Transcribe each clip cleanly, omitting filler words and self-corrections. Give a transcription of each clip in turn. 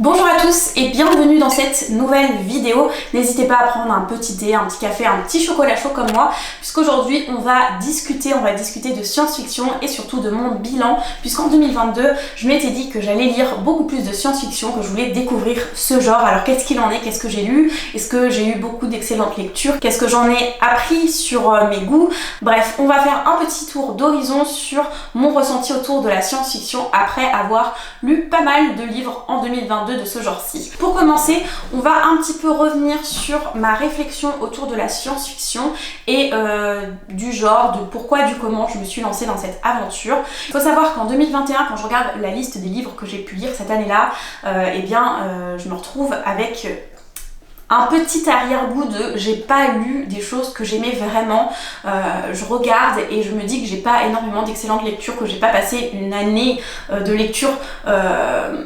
Bonjour à tous et bienvenue dans cette nouvelle vidéo. N'hésitez pas à prendre un petit thé, un petit café, un petit chocolat chaud comme moi, puisqu'aujourd'hui on va discuter de science-fiction et surtout de mon bilan, puisqu'en 2022 je m'étais dit que j'allais lire beaucoup plus de science-fiction, que je voulais découvrir ce genre. Alors qu'est-ce qu'il en est, qu'est-ce que j'ai lu, est-ce que j'ai eu beaucoup d'excellentes lectures, qu'est-ce que j'en ai appris sur mes goûts. Bref, on va faire un petit tour d'horizon sur mon ressenti autour de la science-fiction après avoir lu pas mal de livres en 2022 de ce genre-ci. Pour commencer, on va un petit peu revenir sur ma réflexion autour de la science-fiction et du genre, de pourquoi, du comment je me suis lancée dans cette aventure. Il faut savoir qu'en 2021, quand je regarde la liste des livres que j'ai pu lire cette année-là, je me retrouve avec un petit arrière-goût de j'ai pas lu des choses que j'aimais vraiment. Je regarde et je me dis que j'ai pas énormément d'excellentes lectures, que j'ai pas passé une année de lecture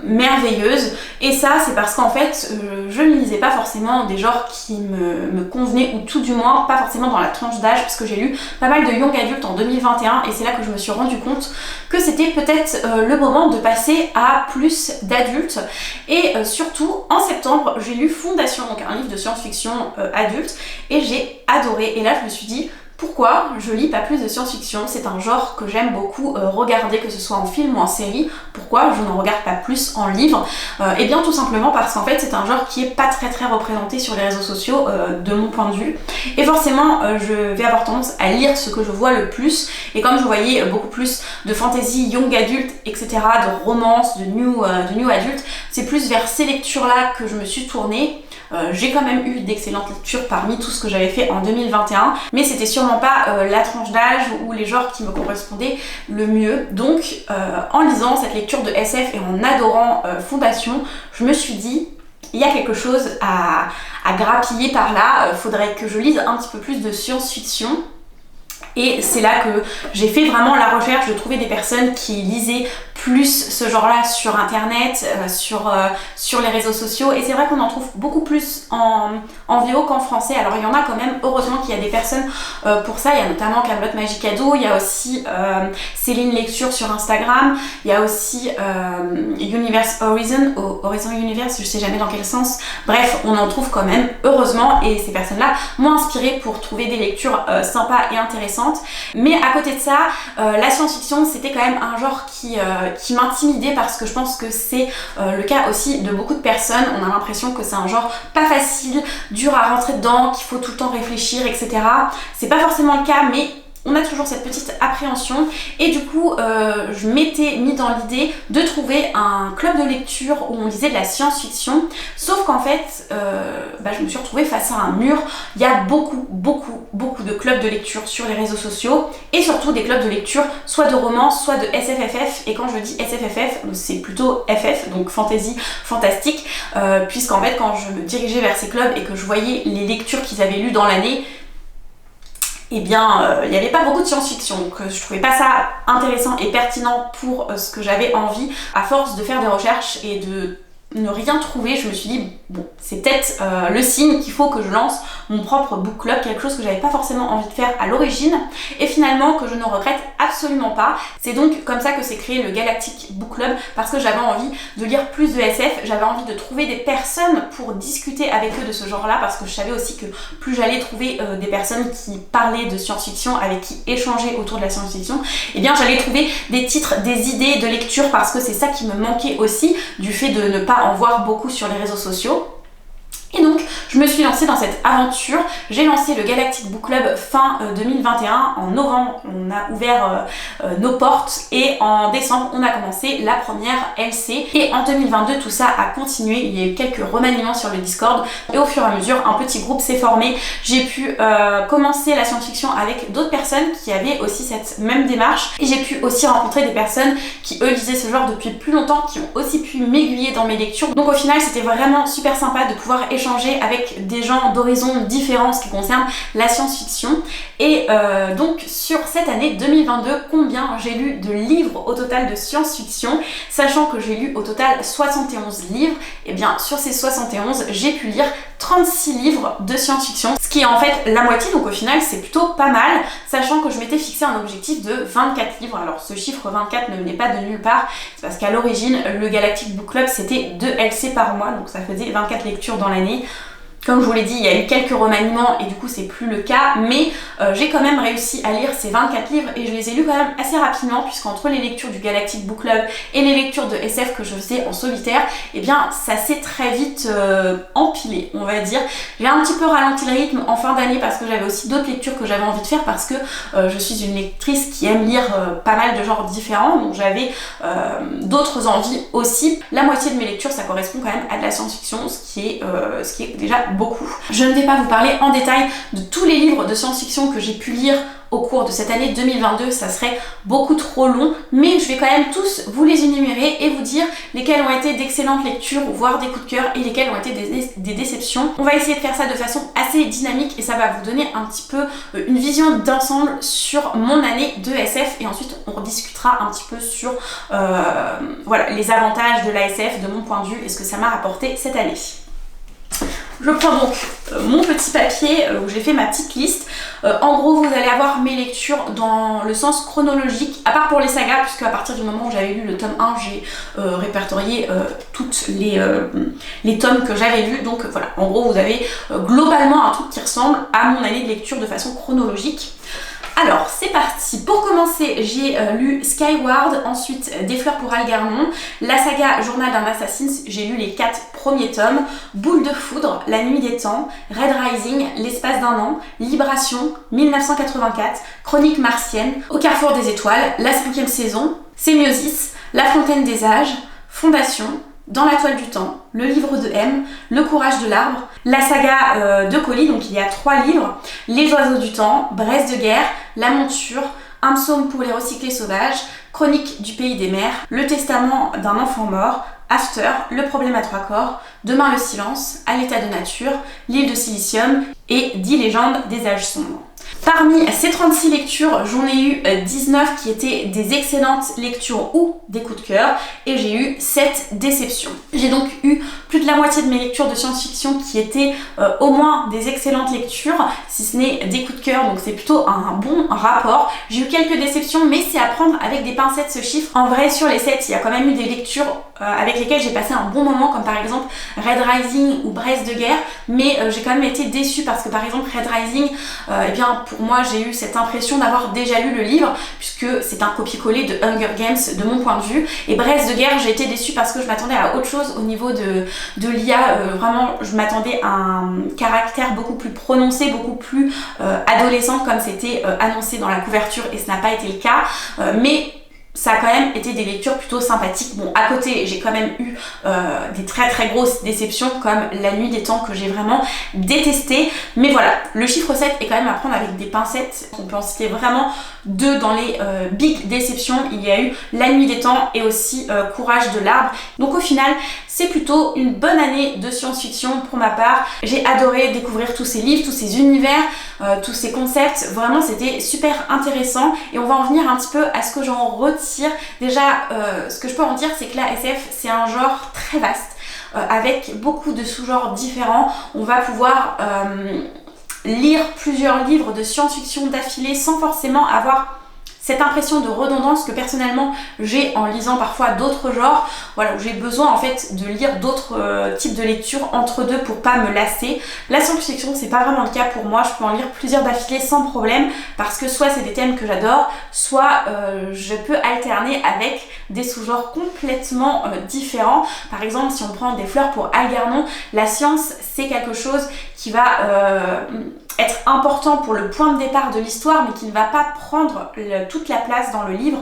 merveilleuse. Et ça, c'est parce qu'en fait, je ne lisais pas forcément des genres qui me convenaient, ou tout du moins pas forcément dans la tranche d'âge, parce que j'ai lu pas mal de young adultes en 2021 et c'est là que je me suis rendu compte que c'était peut-être le moment de passer à plus d'adultes. Et surtout, en septembre, j'ai lu Fondation, donc un livre de science-fiction adulte, et j'ai adoré. Et là je me suis dit, pourquoi je lis pas plus de science-fiction? C'est un genre que j'aime beaucoup regarder, que ce soit en film ou en série. Pourquoi je n'en regarde pas plus en livre? Et bien tout simplement parce qu'en fait c'est un genre qui est pas très représenté sur les réseaux sociaux de mon point de vue. Et forcément je vais avoir tendance à lire ce que je vois le plus. Et comme je voyais beaucoup plus de fantasy, young adulte, etc., de romance, de new adulte, c'est plus vers ces lectures-là que je me suis tournée. J'ai quand même eu d'excellentes lectures parmi tout ce que j'avais fait en 2021, mais c'était sûrement pas la tranche d'âge ou les genres qui me correspondaient le mieux. Donc en lisant cette lecture de SF et en adorant Fondation, je me suis dit, il y a quelque chose à grappiller par là, faudrait que je lise un petit peu plus de science-fiction. Et c'est là que j'ai fait vraiment la recherche de trouver des personnes qui lisaient plus ce genre-là sur internet, sur les réseaux sociaux. Et c'est vrai qu'on en trouve beaucoup plus en VO qu'en français. Alors il y en a quand même, heureusement qu'il y a des personnes pour ça. Il y a notamment Camelot Magicado, il y a aussi Céline Lecture sur Instagram, il y a aussi Universe Horizon Universe, je sais jamais dans quel sens. Bref, on en trouve quand même, heureusement, et ces personnes-là m'ont inspirée pour trouver des lectures sympas et intéressantes. Mais à côté de ça, la science-fiction, c'était quand même un genre qui m'intimidait, parce que je pense que c'est le cas aussi de beaucoup de personnes. On a l'impression que c'est un genre pas facile, dur à rentrer dedans, qu'il faut tout le temps réfléchir, etc. C'est pas forcément le cas, mais on a toujours cette petite appréhension. Et du coup, je m'étais mis dans l'idée de trouver un club de lecture où on lisait de la science-fiction. Sauf qu'en fait, je me suis retrouvée face à un mur. Il y a beaucoup de clubs de lecture sur les réseaux sociaux, et surtout des clubs de lecture soit de romance, soit de SFFF. Et quand je dis SFFF, c'est plutôt FF, donc fantasy, fantastique, puisqu'en fait quand je me dirigeais vers ces clubs et que je voyais les lectures qu'ils avaient lues dans l'année, il n'y avait pas beaucoup de science-fiction, donc je trouvais pas ça intéressant et pertinent pour ce que j'avais envie. À force de faire des recherches et de ne rien trouver, je me suis dit, bon, c'est peut-être le signe qu'il faut que je lance mon propre book club, quelque chose que j'avais pas forcément envie de faire à l'origine, et finalement que je ne regrette absolument pas. C'est donc comme ça que s'est créé le Galactic Book Club, parce que j'avais envie de lire plus de SF, j'avais envie de trouver des personnes pour discuter avec eux de ce genre-là, parce que je savais aussi que plus j'allais trouver des personnes qui parlaient de science-fiction, avec qui échanger autour de la science-fiction, et bien j'allais trouver des titres, des idées de lecture, parce que c'est ça qui me manquait aussi, du fait de ne pas en voir beaucoup sur les réseaux sociaux. Et donc je me suis lancée dans cette aventure. J'ai lancé le Galactic Book Club fin 2021. En novembre on a ouvert nos portes, et en décembre on a commencé la première LC. Et en 2022 tout ça a continué, il y a eu quelques remaniements sur le Discord, et au fur et à mesure un petit groupe s'est formé. J'ai pu commencer la science-fiction avec d'autres personnes qui avaient aussi cette même démarche, et j'ai pu aussi rencontrer des personnes qui eux lisaient ce genre depuis plus longtemps, qui ont aussi pu m'aiguiller dans mes lectures. Donc au final c'était vraiment super sympa de pouvoir échanger avec des gens d'horizons différents en ce qui concerne la science-fiction. Et donc sur cette année 2022, combien j'ai lu de livres au total de science-fiction, sachant que j'ai lu au total 71 livres, et bien sur ces 71 j'ai pu lire 36 livres de science-fiction, ce qui est en fait la moitié, donc au final c'est plutôt pas mal, sachant que je m'étais fixé un objectif de 24 livres. Alors ce chiffre 24 ne venait pas de nulle part, c'est parce qu'à l'origine le Galactic Book Club c'était 2 LC par mois, donc ça faisait 24 lectures dans l'année. Comme je vous l'ai dit, il y a eu quelques remaniements et du coup c'est plus le cas, mais j'ai quand même réussi à lire ces 24 livres et je les ai lus quand même assez rapidement, puisqu'entre les lectures du Galactic Book Club et les lectures de SF que je faisais en solitaire, eh bien ça s'est très vite empilé, on va dire. J'ai un petit peu ralenti le rythme en fin d'année parce que j'avais aussi d'autres lectures que j'avais envie de faire, parce que je suis une lectrice qui aime lire pas mal de genres différents, donc j'avais d'autres envies aussi. La moitié de mes lectures ça correspond quand même à de la science-fiction, ce qui est déjà beaucoup. Je ne vais pas vous parler en détail de tous les livres de science-fiction que j'ai pu lire au cours de cette année 2022, ça serait beaucoup trop long, mais je vais quand même tous vous les énumérer et vous dire lesquels ont été d'excellentes lectures, voire des coups de cœur, et lesquels ont été des déceptions. On va essayer de faire ça de façon assez dynamique et ça va vous donner un petit peu une vision d'ensemble sur mon année de SF, et ensuite on rediscutera un petit peu sur voilà, les avantages de l'ASF de mon point de vue et ce que ça m'a rapporté cette année. Je prends donc mon petit papier où j'ai fait ma petite liste. En gros, vous allez avoir mes lectures dans le sens chronologique, à part pour les sagas, puisque à partir du moment où j'avais lu le tome 1, j'ai répertorié toutes les tomes que j'avais lus. Donc voilà, en gros, vous avez globalement un truc qui ressemble à mon année de lecture de façon chronologique. Alors c'est parti, pour commencer j'ai lu Skyward, ensuite Des fleurs pour Algernon, la saga Journal d'un Assassin, j'ai lu les 4 premiers tomes, Boule de foudre, La nuit des temps, Red Rising, L'espace d'un an, Libération, 1984, Chronique martienne, Au carrefour des étoiles, la 5e saison, Sémiosis, La fontaine des âges, Fondation, Dans la toile du temps, Le livre de M, Le courage de l'arbre, la saga de Collie, donc il y a 3 livres, Les oiseaux du temps, Brest de guerre, La monture, Un psaume pour les recyclés sauvages, Chronique du pays des mers, Le testament d'un enfant mort, After, Le problème à 3 corps, Demain le silence, À l'état de nature, L'île de silicium et 10 légendes des âges sombres. Parmi ces 36 lectures, j'en ai eu 19 qui étaient des excellentes lectures ou des coups de cœur, et j'ai eu 7 déceptions. J'ai donc eu plus de la moitié de mes lectures de science-fiction qui étaient au moins des excellentes lectures, si ce n'est des coups de cœur, donc c'est plutôt un bon rapport. J'ai eu quelques déceptions, mais c'est à prendre avec des pincettes ce chiffre. En vrai, sur les 7, il y a quand même eu des lectures avec lesquelles j'ai passé un bon moment, comme par exemple Red Rising ou Brest de guerre, mais j'ai quand même été déçue parce que par exemple Red Rising, eh bien pour moi j'ai eu cette impression d'avoir déjà lu le livre, puisque c'est un copier-coller de Hunger Games de mon point de vue, et Brest de guerre j'ai été déçue parce que je m'attendais à autre chose au niveau de l'IA, vraiment je m'attendais à un caractère beaucoup plus prononcé, beaucoup plus adolescent comme c'était annoncé dans la couverture, et ce n'a pas été le cas, mais ça a quand même été des lectures plutôt sympathiques. Bon, à côté, j'ai quand même eu des très très grosses déceptions, comme La nuit des temps que j'ai vraiment détesté. Mais voilà, le chiffre 7 est quand même à prendre avec des pincettes. On peut en citer vraiment 2 dans les big déceptions. Il y a eu La nuit des temps et aussi Courage de l'arbre. Donc au final, c'est plutôt une bonne année de science-fiction pour ma part. J'ai adoré découvrir tous ces livres, tous ces univers, tous ces concepts. Vraiment, c'était super intéressant. Et on va en venir un petit peu à ce que j'en retire. Déjà, ce que je peux en dire, c'est que la SF, c'est un genre très vaste, avec beaucoup de sous-genres différents. On va pouvoir lire plusieurs livres de science-fiction d'affilée sans forcément avoir cette impression de redondance que personnellement j'ai en lisant parfois d'autres genres, voilà, où j'ai besoin en fait de lire d'autres types de lectures entre deux pour pas me lasser. La science-fiction, c'est pas vraiment le cas pour moi, je peux en lire plusieurs d'affilée sans problème, parce que soit c'est des thèmes que j'adore, soit je peux alterner avec des sous-genres complètement différents. Par exemple, si on prend Des fleurs pour Algernon, la science c'est quelque chose qui va être important pour le point de départ de l'histoire, mais qui ne va pas prendre toute la place dans le livre.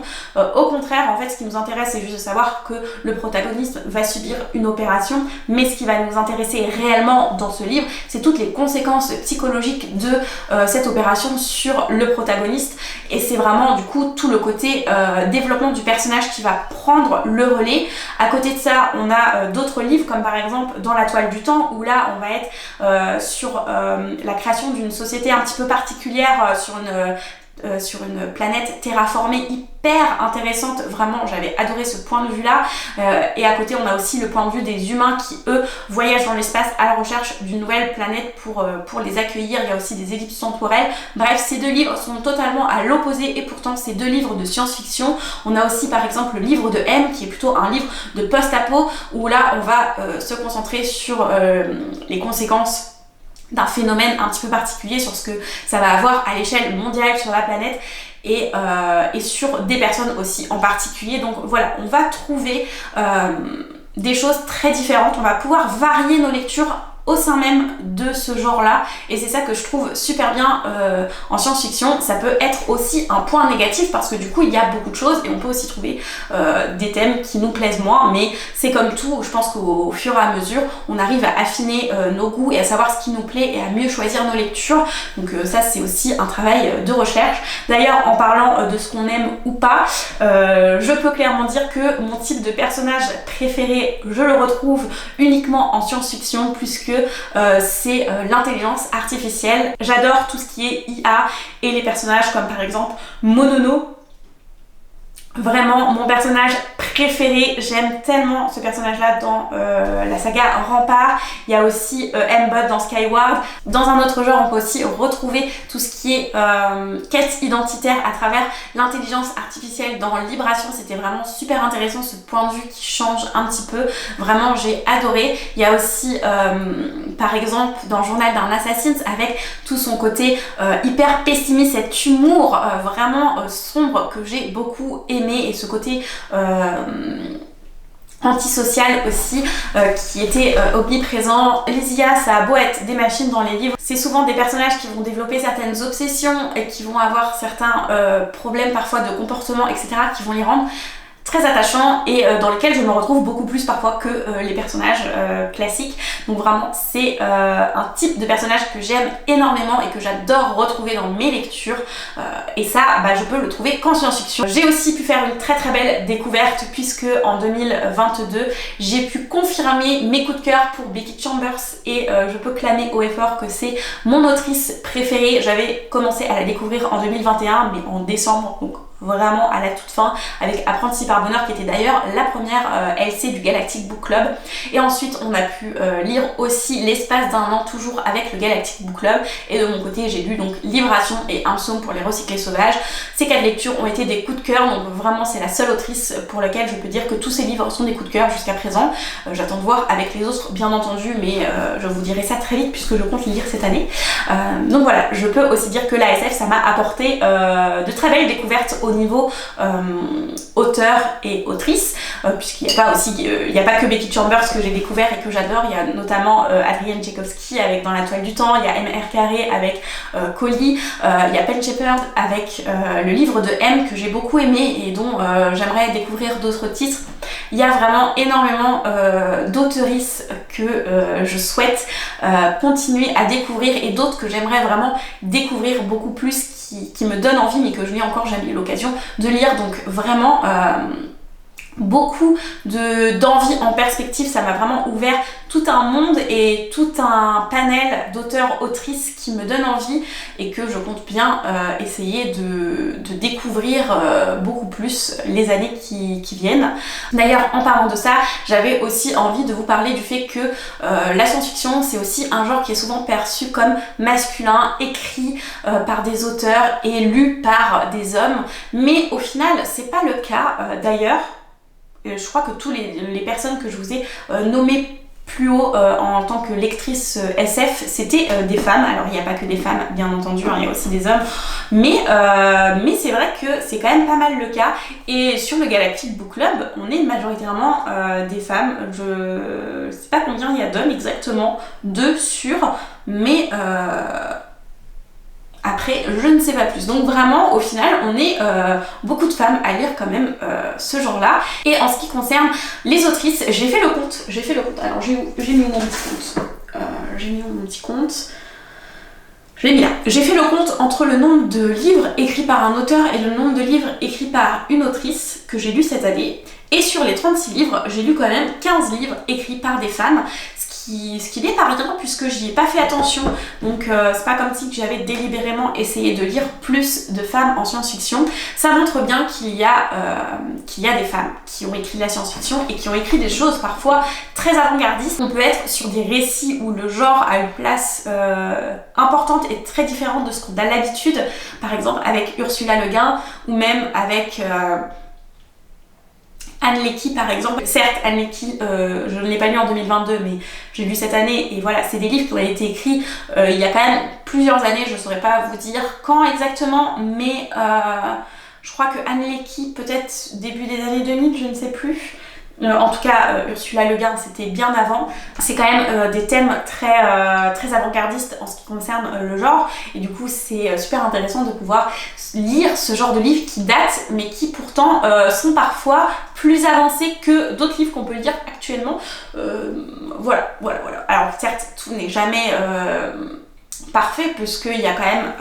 Au contraire, en fait, ce qui nous intéresse, c'est juste de savoir que le protagoniste va subir une opération, mais ce qui va nous intéresser réellement dans ce livre, c'est toutes les conséquences psychologiques de cette opération sur le protagoniste, et c'est vraiment du coup tout le côté développement du personnage qui va prendre le relais. À côté de ça, on a d'autres livres, comme par exemple Dans la toile du temps, où là on va être sur la création d'une société un petit peu particulière, sur une sur une planète terraformée hyper intéressante. Vraiment, j'avais adoré ce point de vue là. Et à côté, on a aussi le point de vue des humains qui, eux, voyagent dans l'espace à la recherche d'une nouvelle planète pour les accueillir. Il y a aussi des ellipses temporelles. Bref, ces deux livres sont totalement à l'opposé et pourtant c'est deux livres de science-fiction. On a aussi par exemple le livre de M qui est plutôt un livre de post-apo où là on va se concentrer sur les conséquences d'un phénomène un petit peu particulier, sur ce que ça va avoir à l'échelle mondiale sur la planète et sur des personnes aussi en particulier. Donc voilà, on va trouver des choses très différentes, on va pouvoir varier nos lectures au sein même de ce genre-là, et c'est ça que je trouve super bien en science-fiction. Ça peut être aussi un point négatif parce que du coup il y a beaucoup de choses et on peut aussi trouver des thèmes qui nous plaisent moins, mais c'est comme tout, je pense qu'au fur et à mesure on arrive à affiner nos goûts et à savoir ce qui nous plaît et à mieux choisir nos lectures. Donc ça c'est aussi un travail de recherche. D'ailleurs, en parlant de ce qu'on aime ou pas, je peux clairement dire que mon type de personnage préféré, je le retrouve uniquement en science-fiction, puisque c'est l'intelligence artificielle. J'adore tout ce qui est IA et les personnages comme par exemple Monono. Vraiment mon personnage préféré, j'aime tellement ce personnage là dans la saga Rempart. Il y a aussi M-Bot dans Skyward. Dans un autre genre on peut aussi retrouver tout ce qui est quête identitaire à travers l'intelligence artificielle dans Libération. C'était vraiment super intéressant, ce point de vue qui change un petit peu, vraiment j'ai adoré. Il y a aussi par exemple dans Journal d'un Assassin avec tout son côté hyper pessimiste, cet humour vraiment sombre que j'ai beaucoup aimé, et ce côté antisocial aussi qui était omniprésent. Les IA, ça a beau être des machines dans les livres, c'est souvent des personnages qui vont développer certaines obsessions et qui vont avoir certains problèmes parfois de comportement, etc., qui vont les rendre très attachant et dans lequel je me retrouve beaucoup plus parfois que les personnages classiques. Donc vraiment c'est un type de personnage que j'aime énormément et que j'adore retrouver dans mes lectures, et ça je peux le trouver qu'en science-fiction. J'ai aussi pu faire une très très belle découverte puisque en 2022 j'ai pu confirmer mes coups de cœur pour Becky Chambers et je peux clamer haut et fort que c'est mon autrice préférée. J'avais commencé à la découvrir en 2021 mais en décembre, donc vraiment à la toute fin, avec Apprenti par bonheur qui était d'ailleurs la première LC du Galactic Book Club. Et ensuite on a pu lire aussi L'espace d'un an, toujours avec le Galactic Book Club, et de mon côté j'ai lu donc Libération et Un psaume pour les recyclés sauvages. Ces 4 lectures ont été des coups de cœur, donc vraiment c'est la seule autrice pour laquelle je peux dire que tous ces livres sont des coups de cœur jusqu'à présent. J'attends de voir avec les autres bien entendu, mais je vous dirai ça très vite puisque je compte les lire cette année. Donc voilà, je peux aussi dire que l'ASF ça m'a apporté de très belles découvertes au niveau auteur et autrice, puisqu'il n'y a pas que Becky Chambers que j'ai découvert et que j'adore. Il y a notamment Adrienne Tchaikovsky avec Dans la toile du temps, il y a M.R. Carré avec Collie, il y a Pen Shepherd avec le livre de M que j'ai beaucoup aimé et dont j'aimerais découvrir d'autres titres. Il y a vraiment énormément d'auteurisses que je souhaite continuer à découvrir et d'autres que j'aimerais vraiment découvrir beaucoup plus, qui me donnent envie mais que je n'ai encore jamais eu l'occasion de lire. Donc vraiment beaucoup d'envie en perspective. Ça m'a vraiment ouvert tout un monde et tout un panel d'auteurs, autrices qui me donnent envie et que je compte bien essayer de découvrir beaucoup plus les années qui viennent. D'ailleurs, en parlant de ça, j'avais aussi envie de vous parler du fait que la science-fiction c'est aussi un genre qui est souvent perçu comme masculin, écrit par des auteurs et lu par des hommes, mais au final c'est pas le cas. D'ailleurs je crois que toutes les personnes que je vous ai nommées plus haut en tant que lectrice SF, c'était des femmes. Alors il n'y a pas que des femmes bien entendu, hein, il y a aussi des hommes, mais c'est vrai que c'est quand même pas mal le cas. Et sur le Galactic Book Club, on est majoritairement des femmes. Je sais pas combien il y a d'hommes exactement, 2 sur, mais après, je ne sais pas plus. Donc vraiment, au final, on est beaucoup de femmes à lire quand même ce genre-là. Et en ce qui concerne les autrices, j'ai fait le compte. Alors, j'ai mis où mon petit compte J'ai mis où mon petit compte Je l'ai mis là. J'ai fait le compte entre le nombre de livres écrits par un auteur et le nombre de livres écrits par une autrice que j'ai lu cette année. Et sur les 36 livres, j'ai lu quand même 15 livres écrits par des femmes, ce ce qu'il est par exemple, puisque j'y ai pas fait attention. Donc c'est pas comme si j'avais délibérément essayé de lire plus de femmes en science-fiction. Ça montre bien qu'il y a des femmes qui ont écrit de la science-fiction et qui ont écrit des choses parfois très avant-gardistes. On peut être sur des récits où le genre a une place importante et très différente de ce qu'on a l'habitude, par exemple avec Ursula Le Guin ou même avec Anne Leckie par exemple. Certes, Anne Leckie, je ne l'ai pas lu en 2022, mais j'ai lu cette année, et voilà, c'est des livres qui ont été écrits il y a quand même plusieurs années, je ne saurais pas vous dire quand exactement, mais je crois que Anne Leckie, peut-être début des années 2000, je ne sais plus. En tout cas, Ursula Le Guin, c'était bien avant. C'est quand même des thèmes très avant-gardistes en ce qui concerne le genre, et du coup c'est super intéressant de pouvoir lire ce genre de livres qui datent, mais qui pourtant sont parfois plus avancés que d'autres livres qu'on peut lire actuellement. Voilà. Alors certes, tout n'est jamais parfait, puisqu'il y a quand même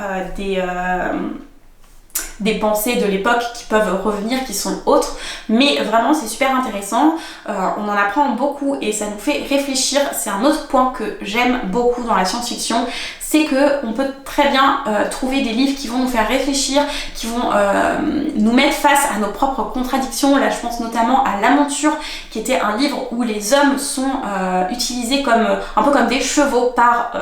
des pensées de l'époque qui peuvent revenir, qui sont autres, mais vraiment c'est super intéressant, on en apprend beaucoup et ça nous fait réfléchir. C'est un autre point que j'aime beaucoup dans la science-fiction, c'est qu'on peut très bien trouver des livres qui vont nous faire réfléchir, qui vont nous mettre face à nos propres contradictions. Là je pense notamment à L'Aventure, qui était un livre où les hommes sont utilisés un peu comme des chevaux par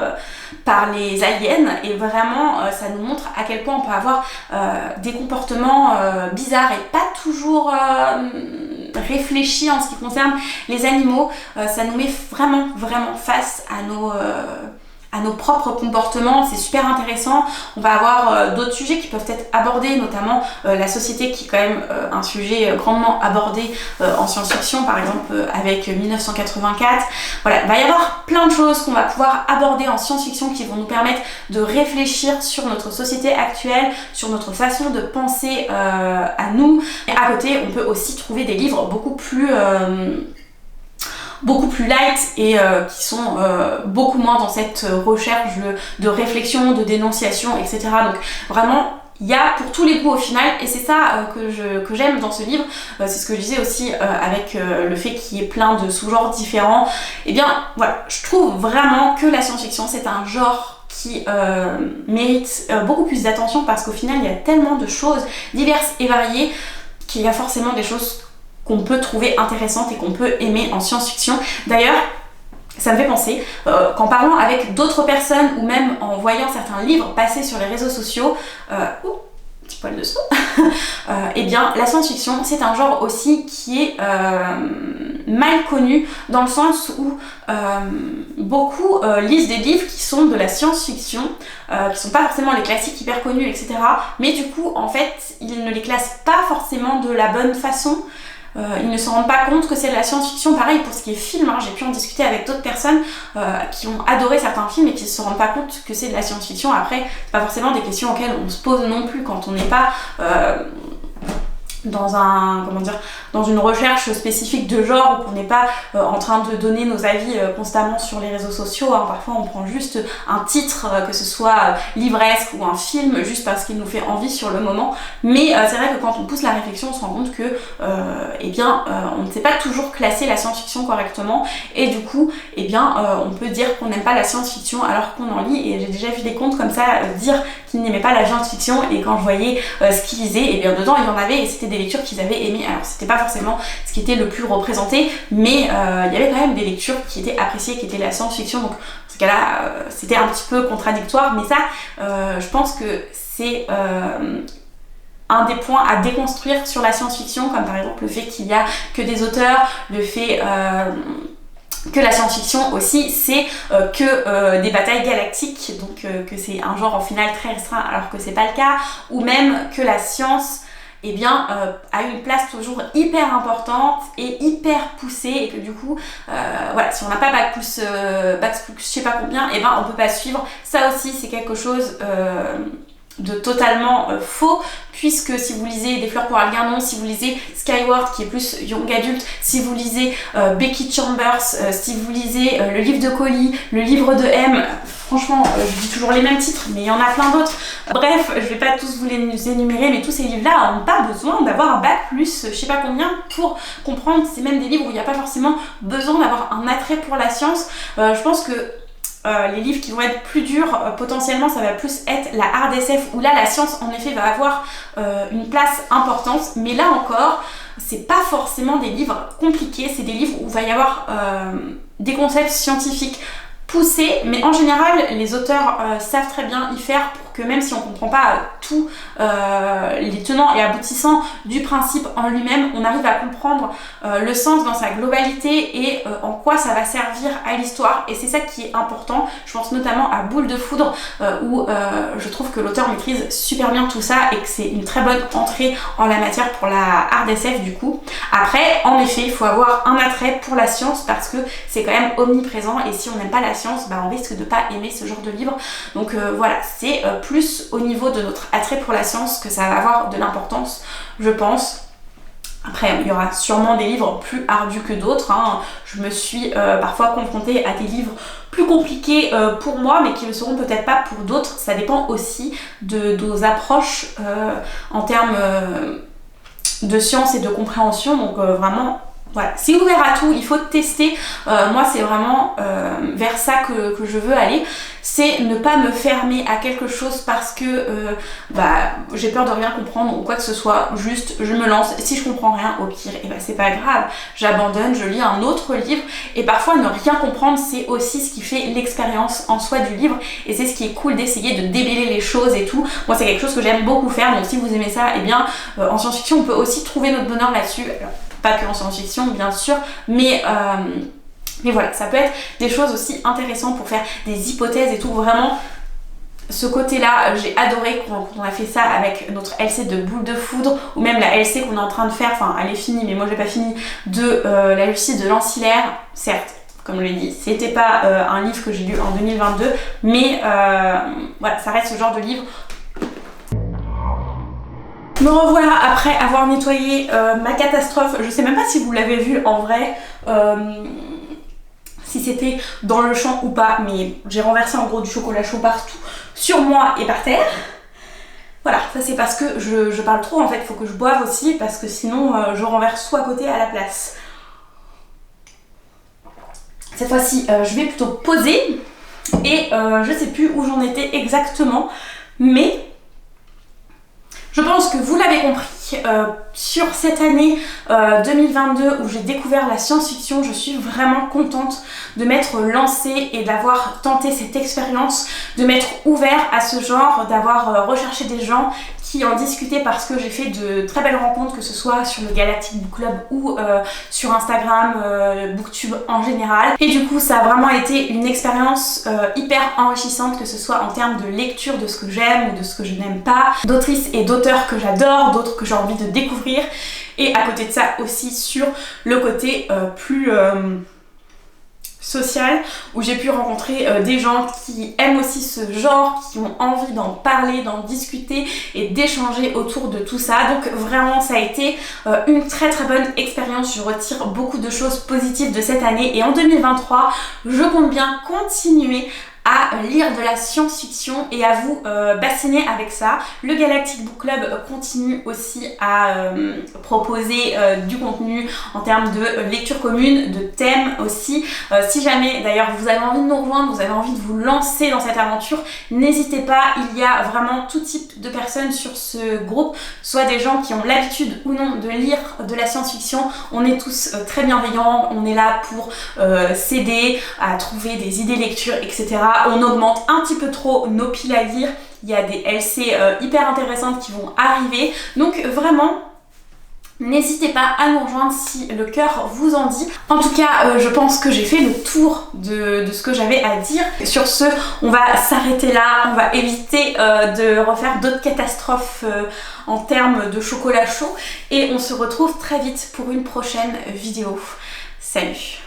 les aliens, et vraiment ça nous montre à quel point on peut avoir des comportements bizarres et pas toujours réfléchis en ce qui concerne les animaux. Ça nous met vraiment face à nos propres comportements, c'est super intéressant. On va avoir d'autres sujets qui peuvent être abordés, notamment la société, qui est quand même un sujet grandement abordé en science-fiction, par exemple avec 1984. Voilà, il va y avoir plein de choses qu'on va pouvoir aborder en science-fiction qui vont nous permettre de réfléchir sur notre société actuelle, sur notre façon de penser à nous. Et à côté, on peut aussi trouver des livres beaucoup plus light et qui sont beaucoup moins dans cette recherche de réflexion, de dénonciation, etc. Donc vraiment, il y a pour tous les goûts au final, et c'est ça que j'aime dans ce livre. C'est ce que je disais aussi avec le fait qu'il y ait plein de sous-genres différents. Et bien voilà, je trouve vraiment que la science-fiction c'est un genre qui mérite beaucoup plus d'attention, parce qu'au final il y a tellement de choses diverses et variées qu'il y a forcément des choses qu'on peut trouver intéressantes et qu'on peut aimer en science-fiction. D'ailleurs, ça me fait penser, qu'en parlant avec d'autres personnes ou même en voyant certains livres passer sur les réseaux sociaux, petit poil de saut, et bien la science-fiction c'est un genre aussi qui est mal connu, dans le sens où beaucoup lisent des livres qui sont de la science-fiction, qui sont pas forcément les classiques hyper connus, etc. Mais du coup en fait ils ne les classent pas forcément de la bonne façon. Ils ne se rendent pas compte que c'est de la science-fiction. Pareil pour ce qui est film, j'ai pu en discuter avec d'autres personnes qui ont adoré certains films et qui ne se rendent pas compte que c'est de la science-fiction. Après, c'est pas forcément des questions auxquelles on se pose non plus quand on n'est pas dans une recherche spécifique de genre, ou qu'on n'est pas en train de donner nos avis constamment sur les réseaux sociaux. Parfois on prend juste un titre, que ce soit livresque ou un film, juste parce qu'il nous fait envie sur le moment. Mais c'est vrai que quand on pousse la réflexion, on se rend compte que on ne sait pas toujours classer la science-fiction correctement, et du coup on peut dire qu'on n'aime pas la science-fiction alors qu'on en lit. Et j'ai déjà vu des comptes comme ça dire qu'ils n'aimaient pas la science-fiction, et quand je voyais ce qu'ils lisaient, et bien dedans il y en avait, et c'était des lectures qu'ils avaient aimées. Alors c'était pas forcément ce qui était le plus représenté, mais il y avait quand même des lectures qui étaient appréciées, qui étaient de la science-fiction. Donc dans ce cas-là c'était un petit peu contradictoire, mais ça je pense que c'est un des points à déconstruire sur la science-fiction, comme par exemple le fait qu'il y a que des auteurs, le fait que la science-fiction aussi c'est que des batailles galactiques, donc que c'est un genre en final très restreint alors que c'est pas le cas, ou même que la science a une place toujours hyper importante et hyper poussée, et que du coup si on n'a pas bac plus je sais pas combien, on peut pas suivre. Ça aussi c'est quelque chose de totalement faux, puisque si vous lisez Des fleurs pour Algernon, si vous lisez Skyward qui est plus young adulte, si vous lisez Becky Chambers, si vous lisez le livre de Collie, le livre de M, franchement, je dis toujours les mêmes titres, mais il y en a plein d'autres. Bref, je vais pas tous vous les énumérer, mais tous ces livres-là n'ont pas besoin d'avoir un bac plus je sais pas combien pour comprendre. C'est même des livres où il n'y a pas forcément besoin d'avoir un attrait pour la science. Je pense que les livres qui vont être plus durs, potentiellement ça va plus être la hard SF, où là la science en effet va avoir une place importante, mais là encore c'est pas forcément des livres compliqués, c'est des livres où il va y avoir des concepts scientifiques poussés, mais en général les auteurs savent très bien y faire pour que même si on comprend pas tout les tenants et aboutissants du principe en lui-même, on arrive à comprendre le sens dans sa globalité et en quoi ça va servir à l'histoire, et c'est ça qui est important. Je pense notamment à Boule de foudre où je trouve que l'auteur maîtrise super bien tout ça et que c'est une très bonne entrée en la matière pour la hard SF du coup. Après, en effet, il faut avoir un attrait pour la science parce que c'est quand même omniprésent, et si on n'aime pas la science, bah, on risque de pas aimer ce genre de livre. Donc voilà, c'est plus au niveau de notre attrait pour la science que ça va avoir de l'importance, je pense. Après, il y aura sûrement des livres plus ardus que d'autres, hein. Je me suis parfois confrontée à des livres plus compliqués pour moi, mais qui ne le seront peut-être pas pour d'autres. Ça dépend aussi de nos approches en termes de science et de compréhension. Donc vraiment, voilà, c'est ouvert à tout, il faut tester. Moi, c'est vraiment vers ça que je veux aller. C'est ne pas me fermer à quelque chose parce que j'ai peur de rien comprendre ou quoi que ce soit. Juste, je me lance. Si je comprends rien, au pire, et c'est pas grave. J'abandonne, je lis un autre livre. Et parfois, ne rien comprendre, c'est aussi ce qui fait l'expérience en soi du livre. Et c'est ce qui est cool d'essayer de démêler les choses et tout. Moi, c'est quelque chose que j'aime beaucoup faire. Donc, si vous aimez ça, eh bien, en science-fiction, on peut aussi trouver notre bonheur là-dessus. Alors, pas que en science-fiction, bien sûr, mais voilà, ça peut être des choses aussi intéressantes pour faire des hypothèses et tout. Vraiment, ce côté-là, j'ai adoré quand on a fait ça avec notre LC de Boule de foudre, ou même la LC qu'on est en train de faire, enfin elle est finie, mais moi j'ai pas fini, de la Lucie de l'Ancillaire. Certes, comme je l'ai dit, c'était pas un livre que j'ai lu en 2022, mais voilà, ça reste ce genre de livre. Me revoilà après avoir nettoyé ma catastrophe. Je sais même pas si vous l'avez vu en vrai, si c'était dans le champ ou pas, mais j'ai renversé en gros du chocolat chaud partout, sur moi et par terre. Voilà, ça c'est parce que je parle trop en fait, il faut que je boive aussi parce que sinon je renverse tout à côté à la place. Cette fois-ci je vais plutôt poser et je sais plus où j'en étais exactement, mais je pense que vous l'avez compris, sur cette année 2022 où j'ai découvert la science-fiction, je suis vraiment contente de m'être lancée et d'avoir tenté cette expérience, de m'être ouvert à ce genre, d'avoir recherché des gens qui en discutaient parce que j'ai fait de très belles rencontres, que ce soit sur le Galactic Book Club ou sur Instagram, Booktube en général. Et du coup, ça a vraiment été une expérience hyper enrichissante, que ce soit en termes de lecture de ce que j'aime ou de ce que je n'aime pas, d'autrices et d'auteurs que j'adore, d'autres que j'ai envie de découvrir, et à côté de ça aussi sur le côté plus social, où j'ai pu rencontrer des gens qui aiment aussi ce genre, qui ont envie d'en parler, d'en discuter et d'échanger autour de tout ça. Donc vraiment ça a été une très très bonne expérience. Je retire beaucoup de choses positives de cette année, et en 2023 je compte bien continuer à lire de la science-fiction et à vous bassiner avec ça. Le Galactic Book Club continue aussi à proposer du contenu en termes de lecture commune, de thèmes aussi. Si jamais d'ailleurs vous avez envie de nous rejoindre, vous avez envie de vous lancer dans cette aventure, n'hésitez pas, il y a vraiment tout type de personnes sur ce groupe, soit des gens qui ont l'habitude ou non de lire de la science-fiction. On est tous très bienveillants, on est là pour s'aider à trouver des idées lecture, etc. On augmente un petit peu trop nos piles à lire. Il y a des LC hyper intéressantes qui vont arriver. Donc vraiment, n'hésitez pas à nous rejoindre si le cœur vous en dit. En tout cas, je pense que j'ai fait le tour de ce que j'avais à dire. Sur ce, on va s'arrêter là. On va éviter de refaire d'autres catastrophes en termes de chocolat chaud. Et on se retrouve très vite pour une prochaine vidéo. Salut!